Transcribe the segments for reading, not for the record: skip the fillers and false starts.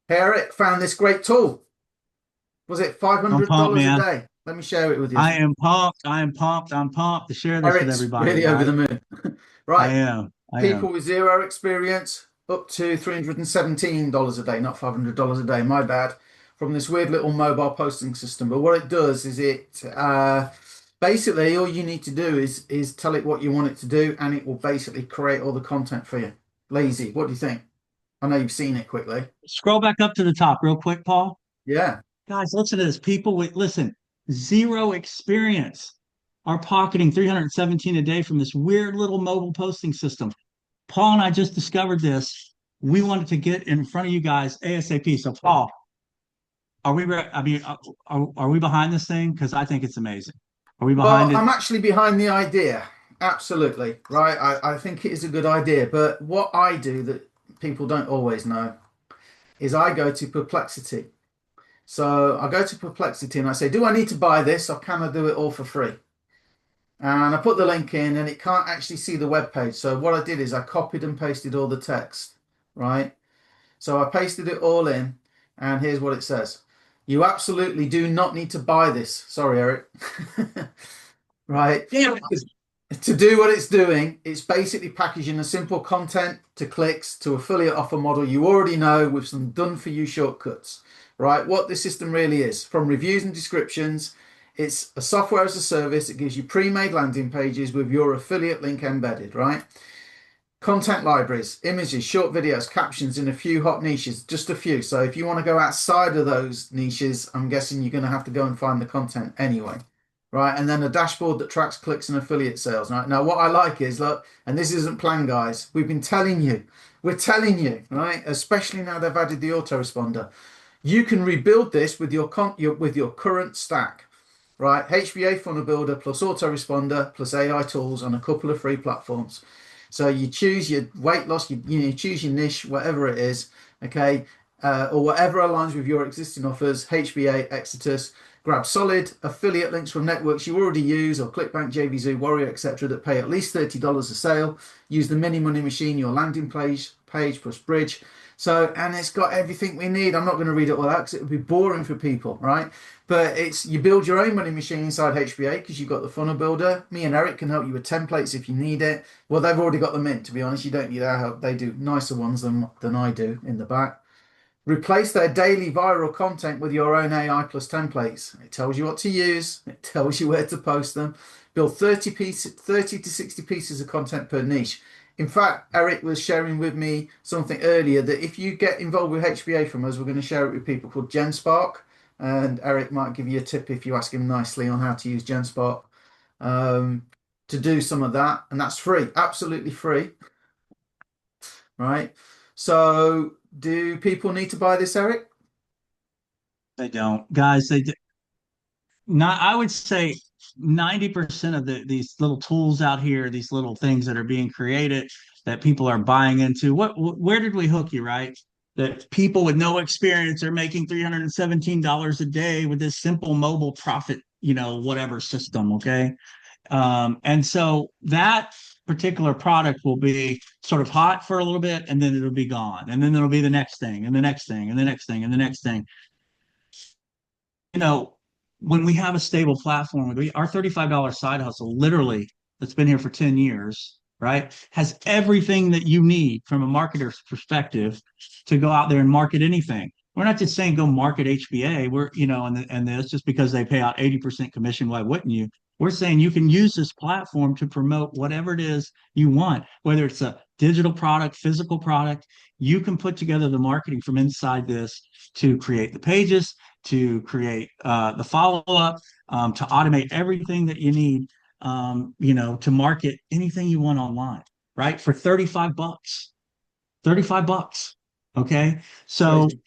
Hey, Eric, found this great tool. Was it I'm pumped, $500 a man. day? Let me share it with you. I am pumped. I am pumped. I'm pumped to share this with Eric's everybody, really over the right? moon. I Right. am. I am. People with zero experience up to $317 a day, not $500 a day. My bad. From this weird little mobile posting system. But what it does is basically all you need to do is tell it what you want it to do, and it will basically create all the content for you. Lazy. What do you think? I know you've seen it quickly. Scroll back up to the top real quick, Paul. Yeah. Guys, listen to this. People with, listen, zero experience are pocketing 317 a day from this weird little mobile posting system. Paul and I just discovered this. We wanted to get in front of you guys ASAP. So, Paul, are we, I mean, are we behind this thing? Because I think it's amazing. Are we Well, behind it? I'm actually behind the idea. Absolutely. Right. I think it is a good idea. But what I do that people don't always know is I go to Perplexity. So I go to Perplexity and I say, do I need to buy this or can I do it all for free? And I put the link in and it can't actually see the web page. So what I did is I copied and pasted all the text, right? So I pasted it all in and here's what it says. You absolutely do not need to buy this. Sorry, Eric. Right? Damn it. To do what it's doing, it's basically packaging a simple content to clicks to affiliate offer model you already know with some done for you shortcuts, right? What this system really is from reviews and descriptions, it's a software as a service. It gives you pre-made landing pages with your affiliate link embedded, right? Content libraries, images, short videos, captions in a few hot niches, just a few. So if you want to go outside of those niches, I'm guessing you're going to have to go and find the content anyway, right? And then a dashboard that tracks clicks and affiliate sales, right? Now, what I like is, look, and this isn't planned, guys. We've been telling you, we're telling you, right? Especially now they've added the autoresponder. You can rebuild this with with your current stack, right? HBA Funnel Builder plus autoresponder plus AI tools on a couple of free platforms. So you choose your weight loss, you choose your niche, whatever it is, okay, or whatever aligns with your existing offers. HBA, Exitus, grab solid affiliate links from networks you already use, or ClickBank, JVZoo, Warrior, etc., that pay at least $30 a sale. Use the mini money machine, your landing page plus bridge. So, and it's got everything we need. I'm not going to read it all out because it would be boring for people, right? But it's you build your own money machine inside HBA because you've got the funnel builder. Me and Eric can help you with templates if you need it. Well, they've already got them in, to be honest. You don't need our help. They do nicer ones than I do in the back. Replace their daily viral content with your own AI plus templates. It tells you what to use. It tells you where to post them. Build 30 to 60 pieces of content per niche. In fact, Eric was sharing with me something earlier that if you get involved with HBA from us, we're going to share it with people called GenSpark. And Eric might give you a tip if you ask him nicely on how to use GenSpark um, to do some of that. And that's free, absolutely free, right? So, do people need to buy this, Eric? They don't. Guys, not, I would say 90% of these little tools out here, these little things that are being created that people are buying into. Where did we hook you, right? That people with no experience are making $317 a day with this simple mobile profit, whatever system, okay? And so that particular product will be sort of hot for a little bit and then it'll be gone. And then it'll be the next thing and the next thing and the next thing and the next thing. You know, when we have a stable platform, our $35 side hustle, literally, that's been here for 10 years, right, has everything that you need from a marketer's perspective to go out there and market anything. We're not just saying go market HBA. And this just because they pay out 80% commission, why wouldn't you? We're saying you can use this platform to promote whatever it is you want, whether it's a digital product, physical product. You can put together the marketing from inside this to create the pages, to create the follow up, to automate everything that you need, to market anything you want online, right? For 35 bucks, 35 bucks. Okay. So Crazy.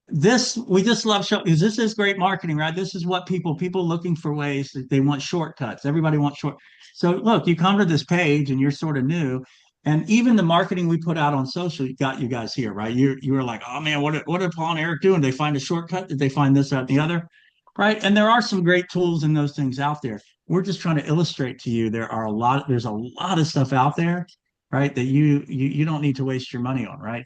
this, we just love show because this is great marketing, right? This is what people looking for ways that they want shortcuts. Everybody wants short. So look, you come to this page and you're sort of new. And even the marketing we put out on social got you guys here, right? You were like, oh man, what are Paul and Eric doing? Did they find a shortcut? Did they find this, that, and the other? Right. And there are some great tools and those things out there. We're just trying to illustrate to you there's a lot of stuff out there, right? That you don't need to waste your money on, right?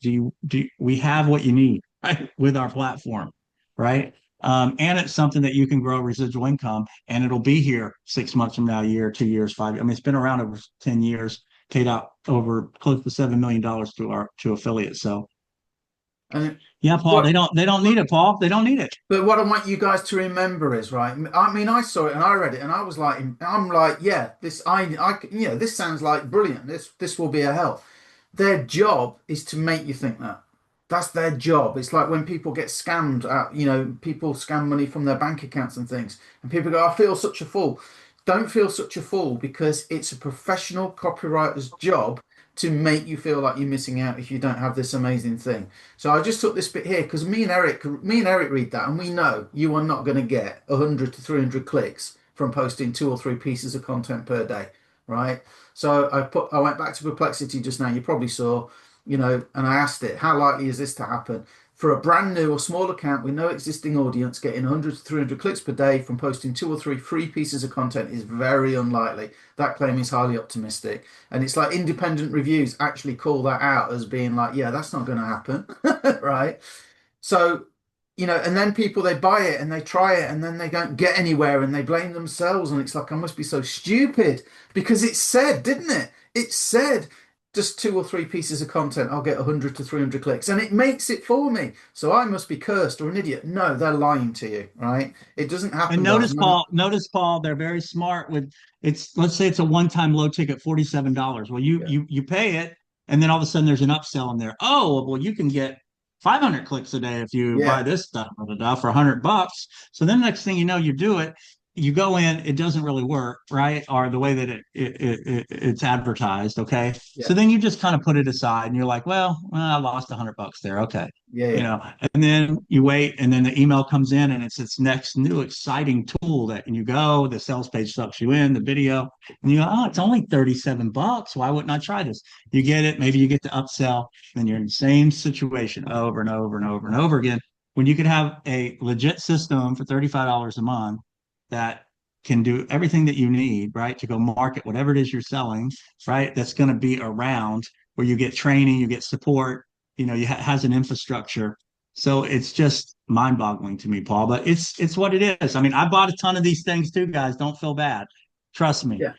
We have what you need. right, with our platform, right? And it's something that you can grow residual income, and it'll be here 6 months from now, a year, 2 years, 5 years. I mean, it's been around over 10 years, paid out over close to $7 million to affiliates. So And yeah, Paul, what they don't need it, Paul. They don't need it. But what I want you guys to remember is, right? I mean, I saw it and I read it, and I was like, I'm like, yeah, this sounds like brilliant. This will be a help. Their job is to make you think that. That's their job. It's like when people get scammed out, people scam money from their bank accounts and things, and people go, I feel such a fool. Don't feel such a fool, because it's a professional copywriter's job to make you feel like you're missing out if you don't have this amazing thing. So I just took this bit here because me and Eric read that, and we know you are not going to get 100 to 300 clicks from posting 2 or 3 pieces of content per day, right? So I went back to Perplexity just now. You probably saw, and I asked it, how likely is this to happen? For a brand new or small account with no existing audience, getting 100 to 300 clicks per day from posting 2 or 3 free pieces of content is very unlikely. That claim is highly optimistic. And it's like independent reviews actually call that out as being like, yeah, that's not going to happen. Right. So, and then people, they buy it and they try it and then they don't get anywhere and they blame themselves. And it's like, I must be so stupid, because it said, didn't it? It said just 2 or 3 pieces of content, I'll get 100 to 300 clicks, and it makes it for me. So I must be cursed or an idiot. No, they're lying to you, right? It doesn't And happen, guys. notice Paul, they're very smart with it's let's say it's a one-time low ticket, $47. Well, Yeah, you pay it, and then all of a sudden there's an upsell in there. Oh, well, you can get 500 clicks a day if you buy yeah, this stuff for $100. So then next thing you know, you do it, you go in, it doesn't really work, right? Or the way that it's advertised, okay? yeah, So then you just kind of put it aside and you're like, well, I lost $100 there. Okay. yeah, yeah, And then you wait, and then the email comes in, and it's this next new exciting tool that, and you go, the sales page sucks you in, the video, and you go, oh, it's only $37. Why wouldn't I try this? You get it, maybe you get the upsell, then you're in the same situation over and over and over and over again. When you could have a legit system for $35 a month that can do everything that you need, right, to go market whatever it is you're selling, right, that's going to be around, where you get training, you get support, has an infrastructure. So it's just mind-boggling to me, Paul. But it's what it is. I mean, I bought a ton of these things too, guys. Don't feel bad. Trust me. yeah.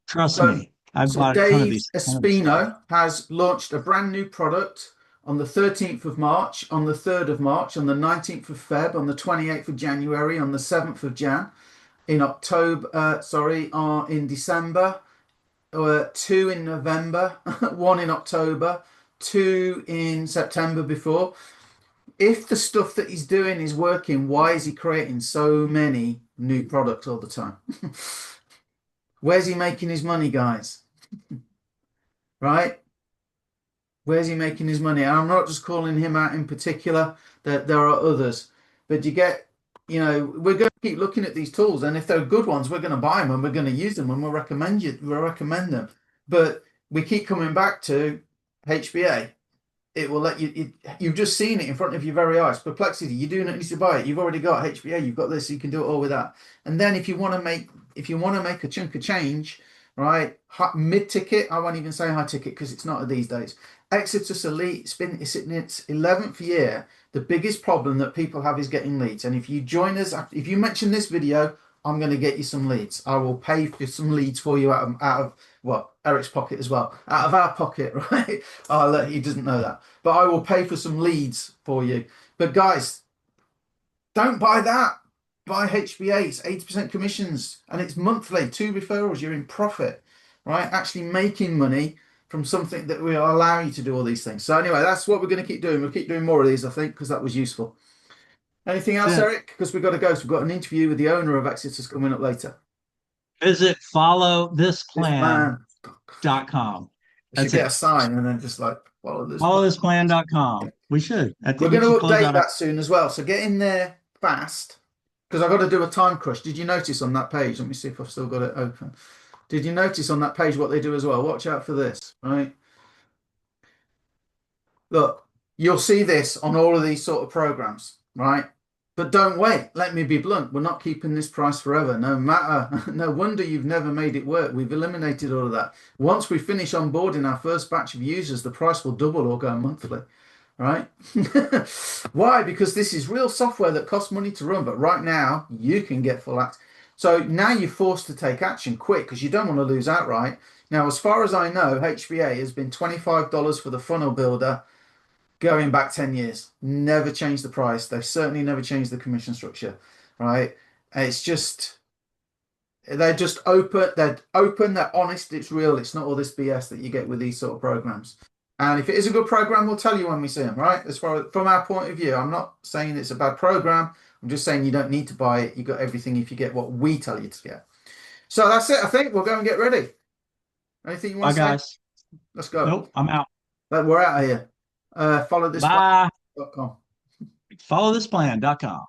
Trust So, me. I've so bought a ton of Dave these ton of this stuff. Espino has launched a brand new product on the 13th of March, on the 3rd of March, on the 19th of Feb, on the 28th of January, on the 7th of Jan, in October, in December, two in November, one in October, two in September before. If the stuff that he's doing is working, why is he creating so many new products all the time? Where's he making his money, guys? Right? Where's he making his money? And I'm not just calling him out in particular, there are others. But we're going to keep looking at these tools, and if they're good ones, we're going to buy them and we're going to use them and we'll recommend them. But we keep coming back to HBA. It will let you've just seen it in front of your very eyes. Perplexity, you do not need to buy it. You've already got HBA, you've got this, you can do it all with that. And then if you want to make a chunk of change, right? Mid ticket, I won't even say high ticket because it's not these days. Exitus Elite is in its 11th year. The biggest problem that people have is getting leads. And if you join us, if you mention this video, I'm going to get you some leads. I will pay for some leads for you out of well, Eric's pocket as well, out of our pocket, right? He doesn't know that, but I will pay for some leads for you. But guys, don't buy that. Buy HBA. It's 80% commissions and it's monthly. 2 referrals, you're in profit, right? Actually making money from something that will allow you to do all these things. So anyway, that's what we're going to keep doing. We'll keep doing more of these, I think, because that was useful. Anything else, That's it. Eric? Because we've got to go. So we've got an interview with the owner of Exitus coming up later. Visit This man, followthisplan.com. I should That's get a it. sign and then just like follow this plan. Followthisplan.com. We should. We're We going should to close update out our that soon as well. So get in there fast because I've got to do a time crush. Did you notice on that page? Let me see if I've still got it open. Did you notice on that page what they do as well? Watch out for this, right? Look, you'll see this on all of these sort of programs, right? But don't wait. Let me be blunt. We're not keeping this price forever. No matter. No wonder you've never made it work. We've eliminated all of that. Once we finish onboarding our first batch of users, the price will double or go monthly. right? Why? Because this is real software that costs money to run, but right now you can get full access. So now you're forced to take action quick because you don't want to lose outright. Now, as far as I know, HBA has been $25 for the funnel builder going back 10 years. Never changed the price. They've certainly never changed the commission structure, right? It's just they're just open, they're honest, it's real, it's not all this BS that you get with these sort of programs. And if it is a good program, we'll tell you when we see them, right? As far as from our point of view, I'm not saying it's a bad program. I'm just saying you don't need to buy it. You got everything if you get what we tell you to get. So that's it. I think we'll go and get ready. Anything you Bye, want to say? guys. Let's go. Nope, I'm out. We're out of here. Follow this Bye. plan.com. Followthisplan.com.